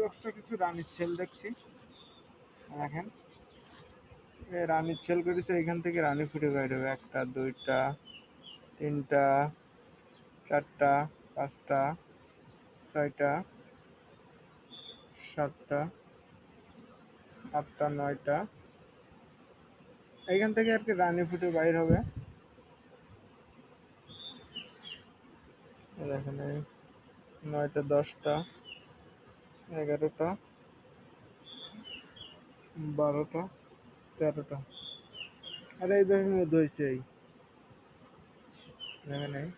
বক্সটা কিছু রানীর ছেল দেখছি। দেখেন রানীর ছেল করেছে, এখান থেকে রানী ফুটে বেরোবে। একটা, দুইটা, তিনটা, চারটা, পাঁচটা, ছয়টা, সাতটা, আটটা, নয়টা, এইখান থেকে আর কি রানী ফুটে বাইর হবে। দেখেন এই 9টা, 10টা, 11টা, 12টা, 13টা। আর এই দেখেন মধ্যে হয়েছে এই দেখেন এই